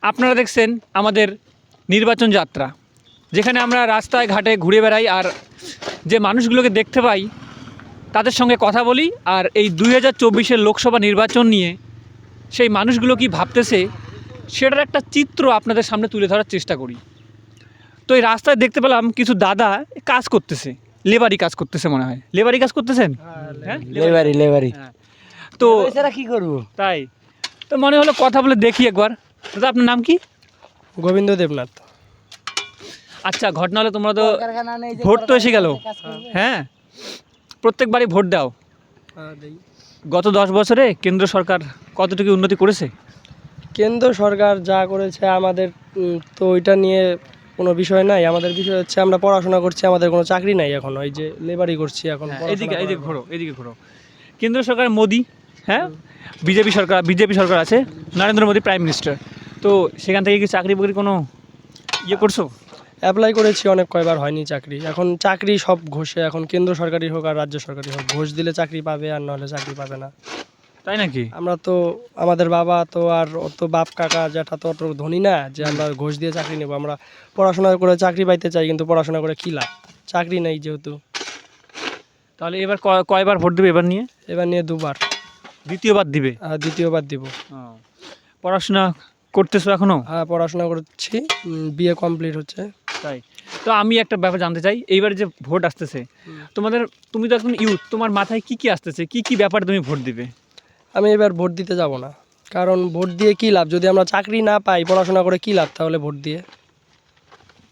আপনারা দেখছেন আমাদের নির্বাচন যাত্রা, যেখানে আমরা রাস্তায় ঘাটে ঘুরে বেড়াই আর যে মানুষগুলোকে দেখতে পাই তাদের সঙ্গে কথা বলি, আর এই 2024-এর লোকসভা নির্বাচন নিয়ে সেই মানুষগুলো কি ভাবতেছে সেটার একটা চিত্র আপনাদের সামনে তুলে ধরার চেষ্টা করি। তো এই রাস্তায় দেখতে পেলাম কিছু দাদা কাজ করতেছে, লেবারি কাজ করতেছে, মনে হয় লেবারি কাজ করতেছেন। হ্যাঁ, লেবারি তো এছাড়া কি করবো? তাই তো মনে হলো কথা বলে দেখি একবার। দাদা, আপনার নাম কি? গোবিন্দ দেবনাথ। আচ্ছা, ঘটনা হলো তোমরা তো ভোট তো এসে গেল, হ্যাঁ, প্রত্যেকবারই ভোট দাও। গত 10 বছরে কেন্দ্র সরকার কতটুকু উন্নতি করেছে? কেন্দ্র সরকার যা করেছে আমাদের তো ওইটা নিয়ে কোনো বিষয় নাই। আমাদের বিষয় হচ্ছে আমরা পড়াশোনা করছি, আমাদের কোনো চাকরি নাই এখন, ওই যে লেবারি করছি এখন। এদিকে ঘোরো। কেন্দ্র সরকার মোদি, হ্যাঁ, বিজেপি সরকার আছে, নরেন্দ্র মোদি প্রাইম মিনিস্টার। তো সেখান থেকে কি চাকরি বাকরি কোনো করছো? অ্যাপ্লাই করেছি অনেক, কয়বার হয়নি চাকরি। এখন চাকরি সব ঘষে, এখন কেন্দ্র সরকারি হোক আর রাজ্য সরকারি হোক, ঘুষ দিলে চাকরি পাবে আর নাহলে চাকরি পাবে না। তাই নাকি? আমরা তো, আমাদের বাবা তো আর অত বাপ কাকা জ্যাঠা তো অত ধনী না যে আমরা ঘুষ দিয়ে চাকরি নেব। আমরা পড়াশোনা করে চাকরি পাইতে চাই, কিন্তু পড়াশোনা করে কী লাভ, চাকরি নেই যেহেতু। তাহলে এবার কয়বার ভোট দেবে এবার নিয়ে? এবার নিয়ে দুবার। দ্বিতীয়বার দিবে? দ্বিতীয়বার দিব। পড়াশোনা করতেছো এখনো? হ্যাঁ, পড়াশোনা করছি, বিএ কমপ্লিট হচ্ছে। তাই তো আমি একটা ব্যাপার জানতে চাই, এইবার যে ভোট আসতেছে, তুমি তো এখন ইউথ, তোমার মাথায় কি আসতেছে, কি ব্যাপারে তুমি ভোট দিবে? আমি এবার ভোট দিতে যাব না, কারণ ভোট দিয়ে কী লাভ? যদি আমরা চাকরি না পাই, পড়াশোনা করে কী লাভ তাহলে ভোট দিয়ে?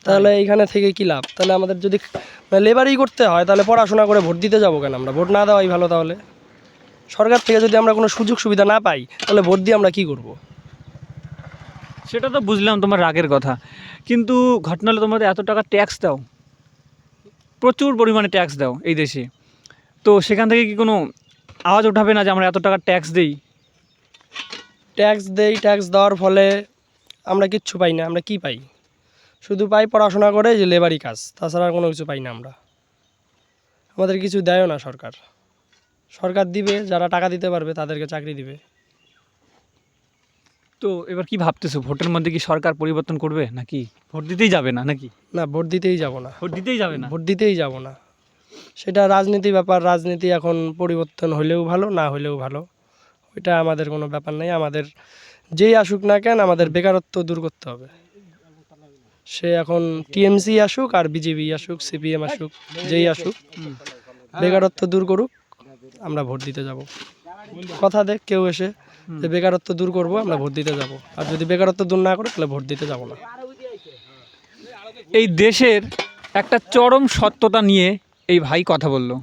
তাহলে এইখানে থেকে কী লাভ? তাহলে আমাদের যদি লেবারই করতে হয় তাহলে পড়াশোনা করে ভোট দিতে যাবো কেন? আমরা ভোট না দেওয়াই ভালো। তাহলে সরকার থেকে যদি আমরা কোনো সুযোগ সুবিধা না পাই তাহলে ভোট দিয়ে আমরা কী করব? সেটা তো বুঝলাম তোমার রাগের কথা, কিন্তু ঘটনা হলো তোমাদের এত টাকা ট্যাক্স দাও, প্রচুর পরিমাণে ট্যাক্স দাও এই দেশে, তো সেখান থেকে কি কোনো আওয়াজ উঠাবে না যে আমরা এত টাকা ট্যাক্স দেই? ট্যাক্স দেওয়ার ফলে আমরা কিচ্ছু পাই না। আমরা কি পাই? শুধু পাই পড়াশোনা করে যে লেবারি কাজ, তাছাড়া আর কোনো কিছু পাই না আমরা। আমাদের কিছু দেয়ও না সরকার। সরকার দিবে, যারা টাকা দিতে পারবে তাদেরকে চাকরি দিবে। তো এবার কি ভাবতেছো, ভোটের মধ্যে কি সরকার পরিবর্তন করবে নাকি ভোট দিতেই যাবে না? নাকি না, ভোট দিতেই যাব না। ভোট দিতেই যাবে না? ভোট দিতেই যাব না। সেটা রাজনীতি ব্যাপার, রাজনীতি এখন পরিবর্তন হলেও ভালো, না হলেও ভালো, ওইটা আমাদের কোনো ব্যাপার নেই। আমাদের যেই আসুক না কেন, আমাদের বেকারত্ব দূর করতে হবে। সে এখন টিএমসি আসুক আর বিজেপি আসুক, সিপিএম আসুক, যেই আসুক, বেকারত্ব দূর করুক, আমরা ভোট দিতে যাব। কথা দেখ কেউ এসে যে বেকারত্ব দূর করব, আমরা ভোট দিতে যাব। আর যদি বেকারত্ব দূর না করে তাহলে ভোট দিতে যাব না। এই দেশের একটা চরম সত্যতা নিয়ে এই ভাই কথা বললো।